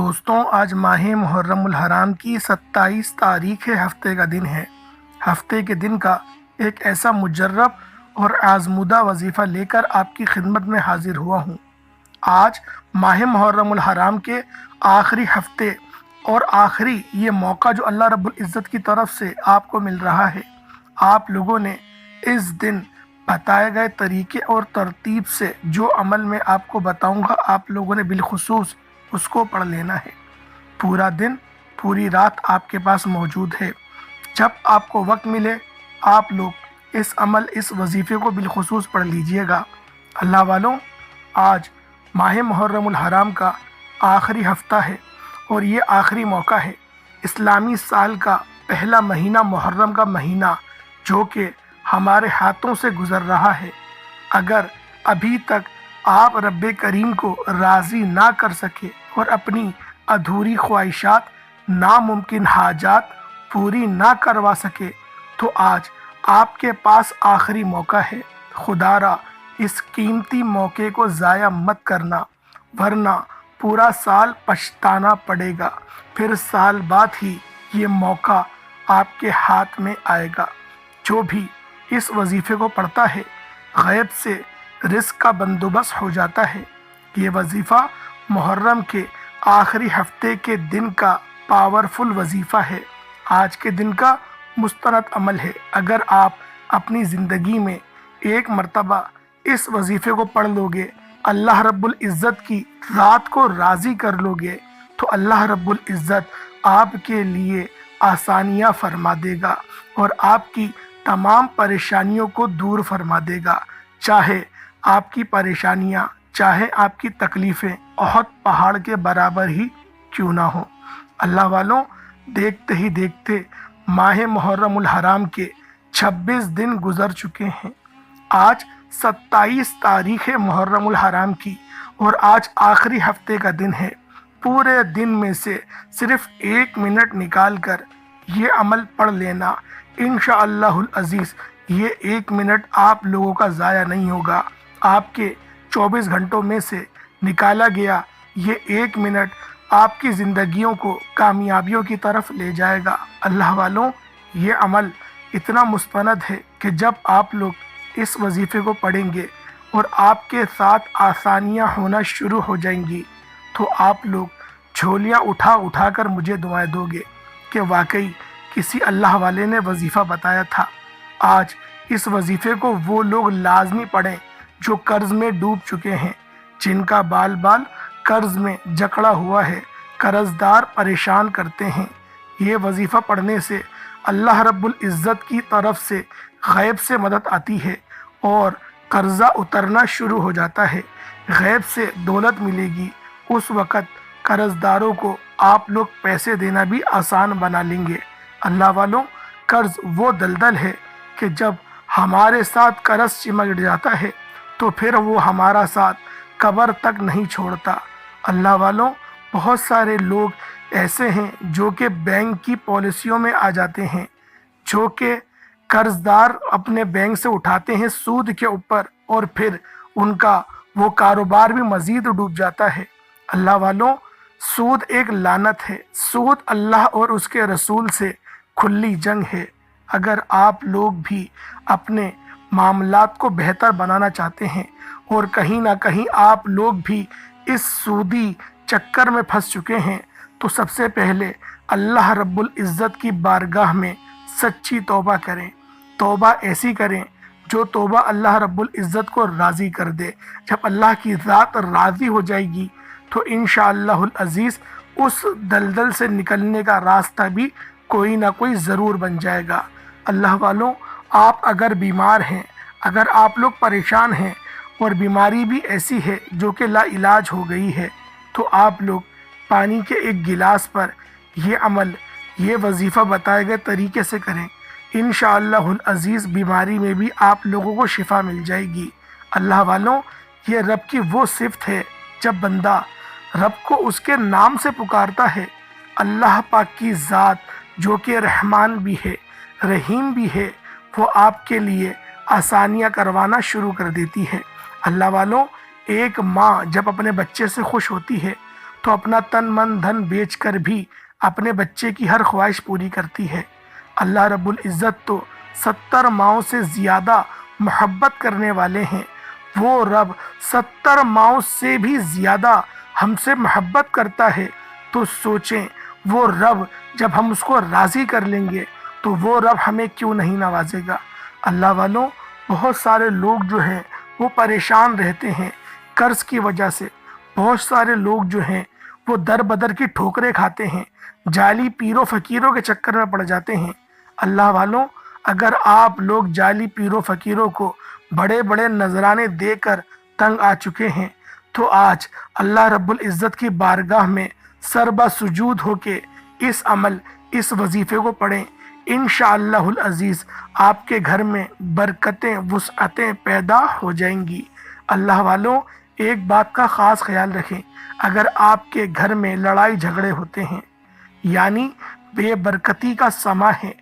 دوستوں، آج ماہ محرم الحرام کی 27 تاریخ ہفتے کا دن ہے۔ ہفتے کے دن کا ایک ایسا مجرب اور آزمودہ وظیفہ لے کر آپ کی خدمت میں حاضر ہوا ہوں۔ آج ماہ محرم الحرام کے آخری ہفتے اور آخری یہ موقع جو اللہ رب العزت کی طرف سے آپ کو مل رہا ہے، آپ لوگوں نے اس دن بتائے گئے طریقے اور ترتیب سے جو عمل میں آپ کو بتاؤں گا، آپ لوگوں نے بالخصوص اس کو پڑھ لینا ہے۔ پورا دن پوری رات آپ کے پاس موجود ہے۔ جب آپ کو وقت ملے آپ لوگ اس وظیفے کو بالخصوص پڑھ لیجئے گا۔ اللہ والوں، آج ماہ محرم الحرام کا آخری ہفتہ ہے اور یہ آخری موقع ہے۔ اسلامی سال کا پہلا مہینہ محرم کا مہینہ جو کہ ہمارے ہاتھوں سے گزر رہا ہے، اگر ابھی تک آپ رب کریم کو راضی نہ کر سکے اور اپنی ادھوری خواہشات، ناممکن حاجات پوری نہ کروا سکے، تو آج آپ کے پاس آخری موقع ہے۔ خدا را اس قیمتی موقع کو ضائع مت کرنا، ورنہ پورا سال پچھتانا پڑے گا۔ پھر سال بعد ہی یہ موقع آپ کے ہاتھ میں آئے گا۔ جو بھی اس وظیفے کو پڑھتا ہے، غیب سے رزق کا بندوبست ہو جاتا ہے۔ یہ وظیفہ محرم کے آخری ہفتے کے دن کا پاورفل وظیفہ ہے، آج کے دن کا مستند عمل ہے۔ اگر آپ اپنی زندگی میں ایک مرتبہ اس وظیفے کو پڑھ لو گے، اللہ رب العزت کی ذات کو راضی کر لو گے، تو اللہ رب العزت آپ کے لیے آسانیاں فرما دے گا اور آپ کی تمام پریشانیوں کو دور فرما دے گا۔ چاہے آپ کی پریشانیاں، چاہے آپ کی تکلیفیں احد پہاڑ کے برابر ہی کیوں نہ ہوں۔ اللہ والوں، دیکھتے ہی دیکھتے ماہ محرم الحرام کے 26 دن گزر چکے ہیں۔ آج 27 تاریخ محرم الحرام کی اور آج آخری ہفتے کا دن ہے۔ پورے دن میں سے صرف 1 منٹ نکال کر یہ عمل پڑھ لینا، انشاءاللہ العزیز یہ 1 منٹ آپ لوگوں کا ضائع نہیں ہوگا۔ آپ کے 24 گھنٹوں میں سے نکالا گیا یہ 1 منٹ آپ کی زندگیوں کو کامیابیوں کی طرف لے جائے گا۔ اللہ والوں، یہ عمل اتنا مستند ہے کہ جب آپ لوگ اس وظیفے کو پڑھیں گے اور آپ کے ساتھ آسانیاں ہونا شروع ہو جائیں گی، تو آپ لوگ جھولیاں اٹھا اٹھا کر مجھے دعائیں دو گے کہ واقعی کسی اللہ والے نے وظیفہ بتایا تھا۔ آج اس وظیفے کو وہ لوگ لازمی پڑھیں جو قرض میں ڈوب چکے ہیں، جن کا بال بال قرض میں جکڑا ہوا ہے، قرض دار پریشان کرتے ہیں۔ یہ وظیفہ پڑھنے سے اللہ رب العزت کی طرف سے غیب سے مدد آتی ہے اور قرضہ اترنا شروع ہو جاتا ہے، غیب سے دولت ملے گی۔ اس وقت قرض داروں کو آپ لوگ پیسے دینا بھی آسان بنا لیں گے۔ اللہ والوں، قرض وہ دلدل ہے کہ جب ہمارے ساتھ قرض چمٹ جاتا ہے تو پھر وہ ہمارا ساتھ قبر تک نہیں چھوڑتا۔ اللہ والوں، بہت سارے لوگ ایسے ہیں جو کہ بینک کی پالیسیوں میں آ جاتے ہیں، جو کہ قرض دار اپنے بینک سے اٹھاتے ہیں سود کے اوپر، اور پھر ان کا وہ کاروبار بھی مزید ڈوب جاتا ہے۔ اللہ والوں، سود ایک لعنت ہے، سود اللہ اور اس کے رسول سے کھلی جنگ ہے۔ اگر آپ لوگ بھی اپنے معاملات کو بہتر بنانا چاہتے ہیں اور کہیں نہ کہیں آپ لوگ بھی اس سودی چکر میں پھنس چکے ہیں، تو سب سے پہلے اللہ رب العزت کی بارگاہ میں سچی توبہ کریں۔ توبہ ایسی کریں جو توبہ اللہ رب العزت کو راضی کر دے۔ جب اللہ کی ذات راضی ہو جائے گی تو انشاءاللہ العزیز اس دلدل سے نکلنے کا راستہ بھی کوئی نہ کوئی ضرور بن جائے گا۔ اللہ والوں، آپ اگر بیمار ہیں، اگر آپ لوگ پریشان ہیں اور بیماری بھی ایسی ہے جو کہ لا علاج ہو گئی ہے، تو آپ لوگ پانی کے ایک گلاس پر یہ عمل، یہ وظیفہ بتائے گئے طریقے سے کریں، انشاءاللہ العزیز بیماری میں بھی آپ لوگوں کو شفا مل جائے گی۔ اللہ والوں، یہ رب کی وہ صفت ہے، جب بندہ رب کو اس کے نام سے پکارتا ہے، اللہ پاک کی ذات جو کہ رحمان بھی ہے، رحیم بھی ہے، وہ آپ کے لیے آسانیاں کروانا شروع کر دیتی ہے۔ اللہ والوں، ایک ماں جب اپنے بچے سے خوش ہوتی ہے تو اپنا تن من دھن بیچ کر بھی اپنے بچے کی ہر خواہش پوری کرتی ہے۔ اللہ رب العزت تو 70 ماؤں سے زیادہ محبت کرنے والے ہیں۔ وہ رب 70 ماؤں سے بھی زیادہ ہم سے محبت کرتا ہے، تو سوچیں وہ رب جب ہم اس کو راضی کر لیں گے تو وہ رب ہمیں کیوں نہیں نوازے گا۔ اللہ والوں، بہت سارے لوگ جو ہیں وہ پریشان رہتے ہیں قرض کی وجہ سے۔ بہت سارے لوگ جو ہیں وہ در بدر کی ٹھوکریں کھاتے ہیں، جعلی پیروں فقیروں کے چکر میں پڑ جاتے ہیں۔ اللہ والوں، اگر آپ لوگ جعلی پیروں فقیروں کو بڑے بڑے نذرانے دے کر تنگ آ چکے ہیں تو آج اللہ رب العزت کی بارگاہ میں سربا سجود ہو کے اس عمل، اس وظیفے کو پڑھیں۔ انشاءاللہ العزیز آپ کے گھر میں برکتیں، وسعتیں پیدا ہو جائیں گی۔ اللہ والوں، ایک بات کا خاص خیال رکھیں، اگر آپ کے گھر میں لڑائی جھگڑے ہوتے ہیں یعنی بے برکتی کا سما ہے،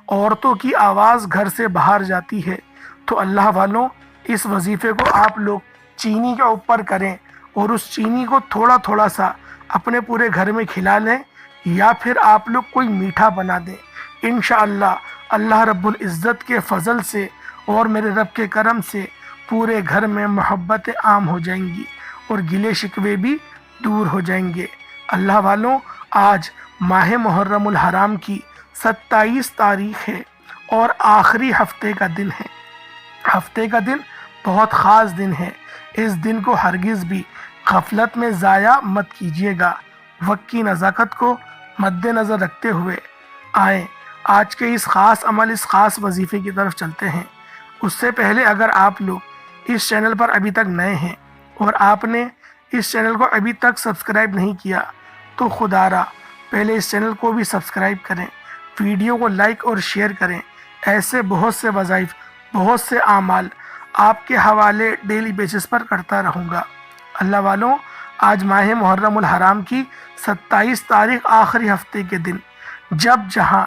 عورتوں کی آواز گھر سے باہر جاتی ہے، تو اللہ والوں اس وظیفے کو آپ لوگ چینی کے اوپر کریں اور اس چینی کو تھوڑا تھوڑا سا اپنے پورے گھر میں کھلا لیں، یا پھر آپ لوگ کوئی میٹھا بنا دیں۔ انشاءاللہ اللہ رب العزت کے فضل سے اور میرے رب کے کرم سے پورے گھر میں محبتیں عام ہو جائیں گی اور گلے شکوے بھی دور ہو جائیں گے۔ اللہ والوں، آج ماہ محرم الحرام کی 27 تاریخ ہے اور آخری ہفتے کا دن ہے۔ ہفتے کا دن بہت خاص دن ہے۔ اس دن کو ہرگز بھی غفلت میں ضائع مت کیجیے گا۔ وقت کی نزاکت کو مد نظر رکھتے ہوئے آئیں آج کے اس خاص عمل، اس خاص وظیفے کی طرف چلتے ہیں۔ اس سے پہلے اگر آپ لوگ اس چینل پر ابھی تک نئے ہیں اور آپ نے اس چینل کو ابھی تک سبسکرائب نہیں کیا تو خدا را پہلے اس چینل کو بھی سبسکرائب کریں، ویڈیو کو لائک اور شیئر کریں۔ ایسے بہت سے وظائف، بہت سے اعمال آپ کے حوالے ڈیلی بیسس پر کرتا رہوں گا۔ اللہ والوں، آج ماہ محرم الحرام کی 27 تاریخ آخری ہفتے کے دن، جب جہاں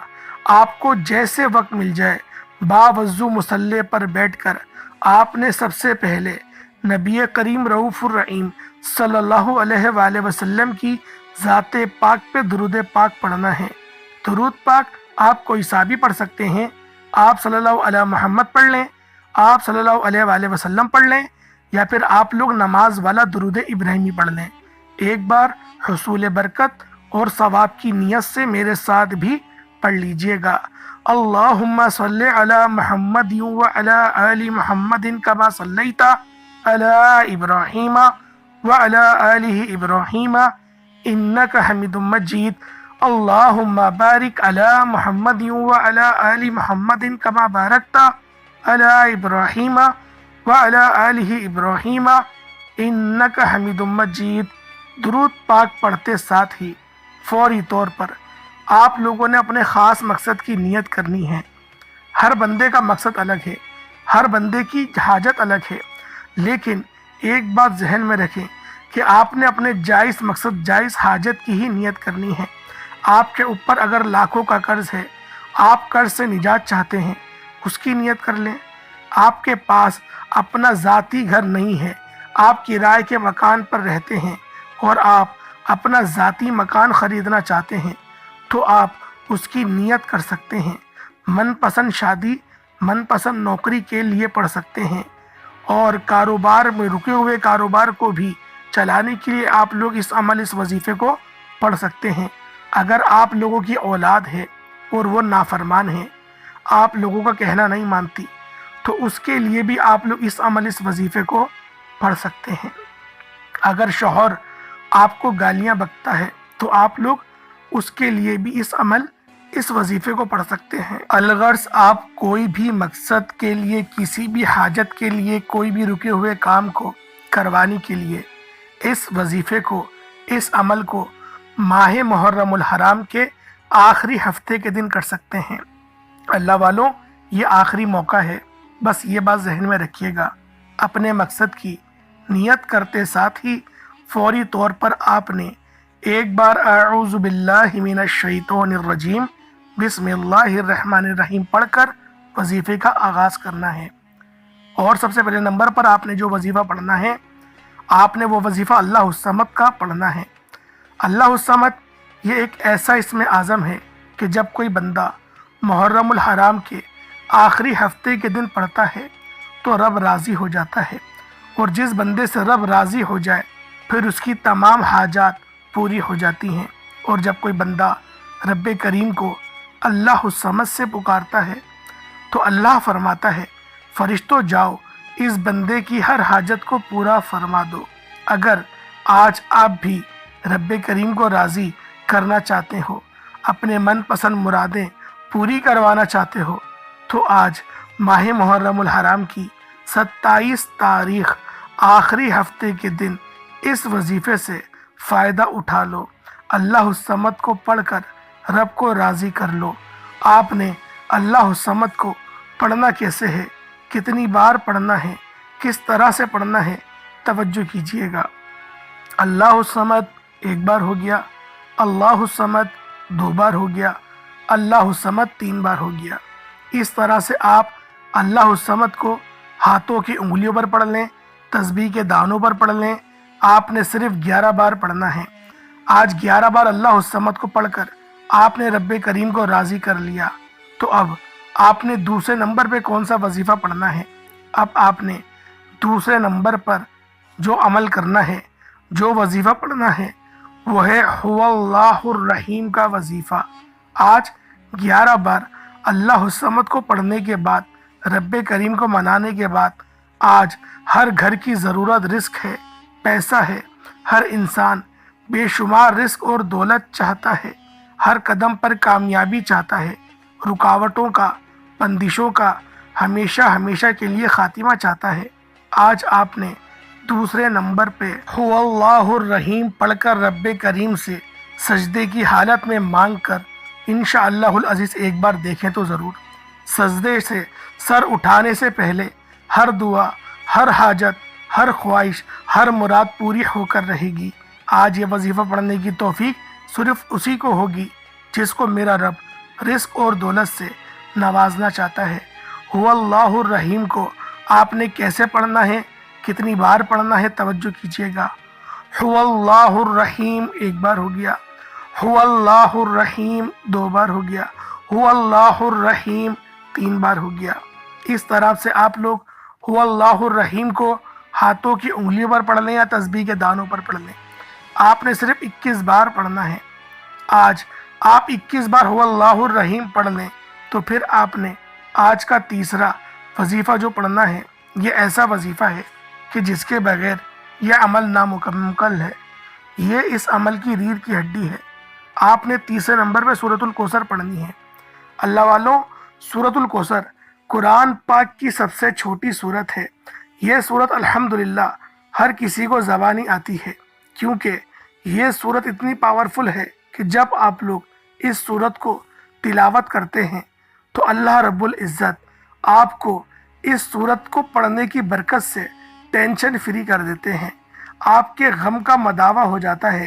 آپ کو جیسے وقت مل جائے باوضو مصلی پر بیٹھ کر آپ نے سب سے پہلے نبی کریم رؤوف الرحیم صلی اللہ علیہ وآلہ وسلم کی ذات پاک پہ درود پاک پڑھنا ہے۔ درود پاک آپ کوئی سا بھی پڑھ سکتے ہیں۔ آپ صلی اللہ علیہ محمد پڑھ لیں، آپ صلی اللہ علیہ وآلہ وسلم پڑھ لیں، یا پھر آپ لوگ نماز والا درود ابراہیمی پڑھ لیں۔ ایک بار حصول برکت اور ثواب کی نیت سے میرے ساتھ بھی پڑھ لیجئے گا۔ اللہم صلی علی محمد وعلی آل محمد کما صلیت علی ابراہیم وعلی آل ابراہیم انک حمید مجید۔ اللہم بارک علی محمد وعلی آل محمد کما بارکت علی ابراہیم وعلی آل ابراہیم انک حمید مجید۔ درود پاک پڑھتے ساتھ ہی فوری طور پر آپ لوگوں نے اپنے خاص مقصد کی نیت کرنی ہے۔ ہر بندے کا مقصد الگ ہے، ہر بندے کی حاجت الگ ہے، لیکن ایک بات ذہن میں رکھیں کہ آپ نے اپنے جائز مقصد، جائز حاجت کی ہی نیت کرنی ہے۔ آپ کے اوپر اگر لاکھوں کا قرض ہے، آپ قرض سے نجات چاہتے ہیں، اس کی نیت کر لیں۔ آپ کے پاس اپنا ذاتی گھر نہیں ہے، آپ کرائے کے مکان پر رہتے ہیں اور آپ اپنا ذاتی مکان خریدنا چاہتے ہیں تو آپ اس کی نیت کر سکتے ہیں۔ من پسند شادی، من پسند نوکری کے لیے پڑھ سکتے ہیں، اور کاروبار میں رکے ہوئے کاروبار کو بھی چلانے کے لیے آپ لوگ اس عمل، اس وظیفے کو پڑھ سکتے ہیں۔ اگر آپ لوگوں کی اولاد ہے اور وہ نافرمان ہے، آپ لوگوں کا کہنا نہیں مانتی، تو اس کے لیے بھی آپ لوگ اس عمل، اس وظیفے کو پڑھ سکتے ہیں۔ اگر شوہر آپ کو گالیاں بکتا ہے تو آپ لوگ اس کے لیے بھی اس عمل، اس وظیفے کو پڑھ سکتے ہیں۔ الغرض آپ کوئی بھی مقصد کے لیے، کسی بھی حاجت کے لیے، کوئی بھی رکے ہوئے کام کو کروانے کے لیے اس وظیفے کو، اس عمل کو ماہ محرم الحرام کے آخری ہفتے کے دن کر سکتے ہیں۔ اللہ والوں، یہ آخری موقع ہے، بس یہ بات ذہن میں رکھیے گا۔ اپنے مقصد کی نیت کرتے ساتھ ہی فوری طور پر آپ نے ایک بار اعوذ باللہ من الشیطان الرجیم بسم اللہ الرحمن الرحیم پڑھ کر وظیفے کا آغاز کرنا ہے۔ اور سب سے پہلے نمبر پر آپ نے جو وظیفہ پڑھنا ہے، آپ نے وہ وظیفہ اللہ الصمد کا پڑھنا ہے۔ اللہ الصمد یہ ایک ایسا اسم اعظم ہے کہ جب کوئی بندہ محرم الحرام کے آخری ہفتے کے دن پڑھتا ہے تو رب راضی ہو جاتا ہے، اور جس بندے سے رب راضی ہو جائے پھر اس کی تمام حاجات پوری ہو جاتی ہیں۔ اور جب کوئی بندہ رب کریم کو اللہ الصمد سے پکارتا ہے تو اللہ فرماتا ہے فرشتوں جاؤ اس بندے کی ہر حاجت کو پورا فرما دو۔ اگر آج آپ بھی رب کریم کو راضی کرنا چاہتے ہو، اپنے من پسند مرادیں پوری کروانا چاہتے ہو، تو آج ماہ محرم الحرام کی 27 تاریخ آخری ہفتے کے دن اس وظیفے سے فائدہ اٹھا لو۔ اللہ الصمد کو پڑھ کر رب کو راضی کر لو۔ آپ نے اللہ الصمد کو پڑھنا کیسے ہے، کتنی بار پڑھنا ہے، کس طرح سے پڑھنا ہے، توجہ کیجئے گا۔ اللہ الصمد ایک بار ہو گیا، اللہ الصمد 2 بار ہو گیا، اللہ الصمد 3 بار ہو گیا۔ اس طرح سے آپ اللہ الصمد کو ہاتھوں کی انگلیوں پر پڑھ لیں، تسبیح کے دانوں پر پڑھ لیں۔ آپ نے صرف 11 بار پڑھنا ہے۔ آج 11 بار اللہ الصمد کو پڑھ کر آپ نے رب کریم کو راضی کر لیا، تو اب آپ نے دوسرے نمبر پہ کون سا وظیفہ پڑھنا ہے؟ اب آپ نے دوسرے نمبر پر جو عمل کرنا ہے، جو وظیفہ پڑھنا ہے، وہ ہے هو اللہ الرحیم کا وظیفہ۔ آج 11 بار اللہ الصمد کو پڑھنے کے بعد، رب کریم کو منانے کے بعد، آج ہر گھر کی ضرورت رزق ہے، پیسہ ہے۔ ہر انسان بے شمار رزق اور دولت چاہتا ہے، ہر قدم پر کامیابی چاہتا ہے، رکاوٹوں کا، بندشوں کا ہمیشہ ہمیشہ کے لیے خاتمہ چاہتا ہے۔ آج آپ نے دوسرے نمبر پہ هو اللہ الرحیم پڑھ کر رب کریم سے سجدے کی حالت میں مانگ کر انشاءاللہ العزیز ایک بار دیکھیں تو ضرور۔ سجدے سے سر اٹھانے سے پہلے ہر دعا، ہر حاجت، ہر خواہش، ہر مراد پوری ہو کر رہے گی۔ آج یہ وظیفہ پڑھنے کی توفیق صرف اسی کو ہوگی جس کو میرا رب رزق اور دولت سے نوازنا چاہتا ہے۔ هو اللہ الرحیم کو آپ نے کیسے پڑھنا ہے، کتنی بار پڑھنا ہے، توجہ کیجئے گا۔ هو اللہ الرحیم ایک بار ہو گیا، هو اللہ الرحیم 2 بار ہو گیا، هو اللہ الرحیم 3 بار ہو گیا۔ اس طرح سے آپ لوگ هو اللہ الرحیم کو ہاتھوں کی انگلیوں پر پڑھ لیں یا تسبیح کے دانوں پر پڑھ لیں۔ آپ نے صرف 21 بار پڑھنا ہے۔ آج آپ 21 بار هو اللہ الرحیم پڑھ لیں تو پھر آپ نے آج کا تیسرا وظیفہ جو پڑھنا ہے، یہ ایسا وظیفہ ہے کہ جس کے بغیر یہ عمل نامکمل ہے، یہ اس عمل کی ریڑھ کی ہڈی ہے۔ آپ نے تیسرے نمبر پہ سورۃ الکوثر پڑھنی ہے۔ اللہ والوں، سورۃ الکوثر قرآن پاک کی سب سے چھوٹی سورت ہے۔ یہ سورت الحمدللہ ہر کسی کو زبانی آتی ہے، کیونکہ یہ سورت اتنی پاورفل ہے کہ جب آپ لوگ اس سورت کو تلاوت کرتے ہیں تو اللہ رب العزت آپ کو اس سورت کو پڑھنے کی برکت سے ٹینشن فری کر دیتے ہیں۔ آپ کے غم کا مداوع ہو جاتا ہے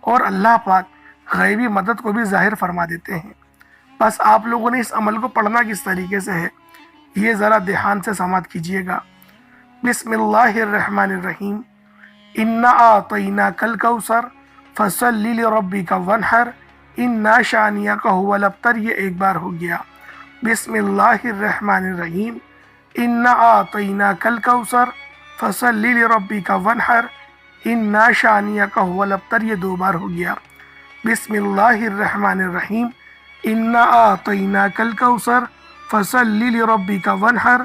اور اللہ پاک غیبی مدد کو بھی ظاہر فرما دیتے ہیں۔ بس آپ لوگوں نے اس عمل کو پڑھنا کس طریقے سے ہے، یہ ذرا دھیان سے سماعت کیجئے گا۔ بسم اللہ الرحمن الرحیم۔ انا اعطیناک الکوثر فصل لربک وانحر انا شانئک هو الابتر، یہ ایک بار ہو گیا۔ بسم اللہ الرحمن الرحیم۔ انا اعطیناک الکوثر فصل لربک وانحر انا شانئک هو الابتر، یہ 2 بار ہو گیا۔ بسم اللہ الرحمن الرحیم۔ انا اعطیناک الکوثر فصل لربک وانحر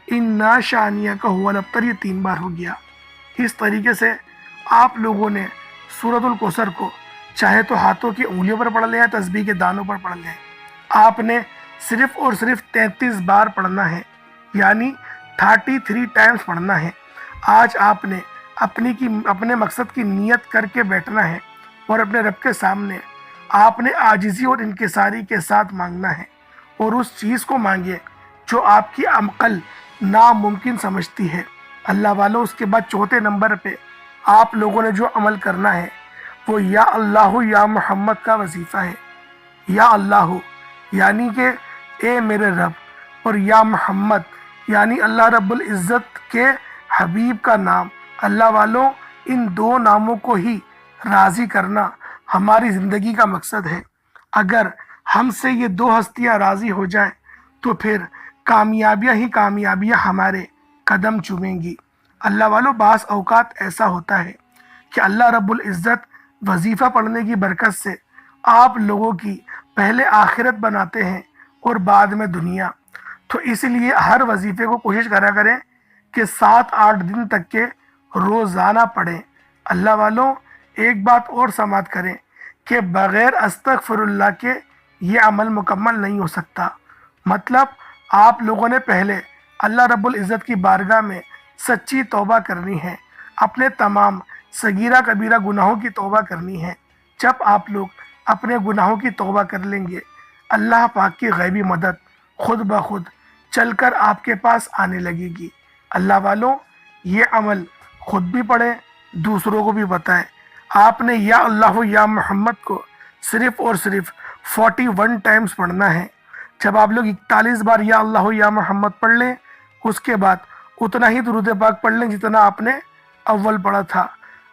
انا شانئک هو الابتر، یہ 3 بار ہو گیا۔ اس طریقے سے آپ لوگوں نے سورۃ الکوثر کو چاہے تو ہاتھوں کی انگلیوں پر پڑھ لیں یا تسبیح کے دانوں پر پڑھ لیں۔ آپ نے صرف اور صرف 33 بار پڑھنا ہے، یعنی 33 ٹائمز پڑھنا ہے۔ آج آپ نے اپنے مقصد کی نیت کر کے بیٹھنا ہے اور اپنے رب کے سامنے آپ نے عاجزی اور انکساری کے ساتھ مانگنا ہے، اور اس چیز کو مانگے جو آپ کی عقل ناممکن سمجھتی ہے۔ اللہ والوں، اس کے بعد چوتھے نمبر پہ آپ لوگوں نے جو عمل کرنا ہے وہ یا اللہ یا محمد کا وظیفہ ہے۔ یا اللہ یعنی کہ اے میرے رب، اور یا محمد یعنی اللہ رب العزت کے حبیب کا نام۔ اللہ والوں، ان 2 ناموں کو ہی راضی کرنا، ہماری زندگی کا مقصد ہے۔ اگر ہم سے یہ دو ہستیاں راضی ہو جائیں تو پھر کامیابیاں ہی کامیابیاں ہمارے قدم چومیں گی۔ اللہ والوں، بعض اوقات ایسا ہوتا ہے کہ اللہ رب العزت وظیفہ پڑھنے کی برکت سے آپ لوگوں کی پہلے آخرت بناتے ہیں اور بعد میں دنیا۔ تو اس لیے ہر وظیفے کو کوشش کرا کریں کہ 7-8 دن تک کے روزانہ پڑھیں۔ اللہ والوں، ایک بات اور سماعت کریں کہ بغیر استغفر اللہ کے یہ عمل مکمل نہیں ہو سکتا۔ مطلب آپ لوگوں نے پہلے اللہ رب العزت کی بارگاہ میں سچی توبہ کرنی ہے، اپنے تمام صغیرہ کبیرہ گناہوں کی توبہ کرنی ہے۔ جب آپ لوگ اپنے گناہوں کی توبہ کر لیں گے، اللہ پاک کی غیبی مدد خود بخود چل کر آپ کے پاس آنے لگے گی۔ اللہ والوں، یہ عمل خود بھی پڑھیں، دوسروں کو بھی بتائیں۔ آپ نے یا اللہ یا محمد کو صرف اور صرف 41 ٹائمز پڑھنا ہے۔ جب آپ لوگ 41 بار یا اللہ یا محمد پڑھ لیں، اس کے بعد اتنا ہی درود پاک پڑھ لیں جتنا آپ نے اول پڑھا تھا۔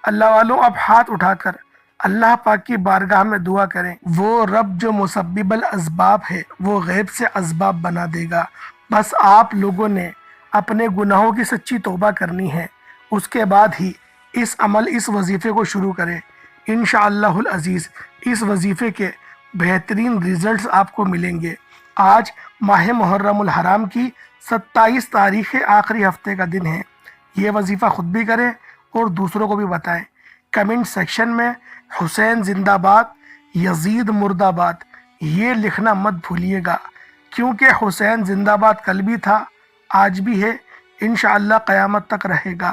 اللہ والوں، اب ہاتھ اٹھا کر اللہ پاک کی بارگاہ میں دعا کریں۔ وہ رب جو مسبب الاسباب ہے وہ غیب سے اسباب بنا دے گا۔ بس آپ لوگوں نے اپنے گناہوں کی سچی توبہ کرنی ہے، اس کے بعد ہی اس وظیفے کو شروع کریں۔ انشاءاللہ العزیز اس وظیفے کے بہترین ریزلٹس آپ کو ملیں گے۔ آج ماہ محرم الحرام کی 27 تاریخ آخری ہفتے کا دن ہے۔ یہ وظیفہ خود بھی کریں اور دوسروں کو بھی بتائیں۔ کمنٹ سیکشن میں حسین زندہ باد، یزید مرد آباد یہ لکھنا مت بھولیے گا، کیونکہ حسین زندہ باد کل بھی تھا، آج بھی ہے، انشاءاللہ قیامت تک رہے گا۔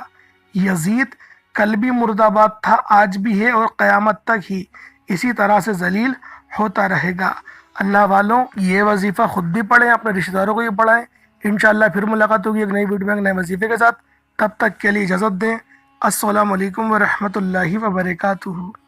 یزید کل بھی مرد آباد تھا، آج بھی ہے اور قیامت تک ہی اسی طرح سے ذلیل ہوتا رہے گا۔ اللہ والوں، یہ وظیفہ خود بھی پڑھیں، اپنے رشتہ داروں کو بھی پڑھائیں۔ انشاءاللہ پھر ملاقات ہوگی ایک نئی ویڈیو میں ایک نئے وظیفے کے ساتھ۔ تب تک کے لیے اجازت دیں۔ السلام علیکم ورحمۃ اللہ وبرکاتہ۔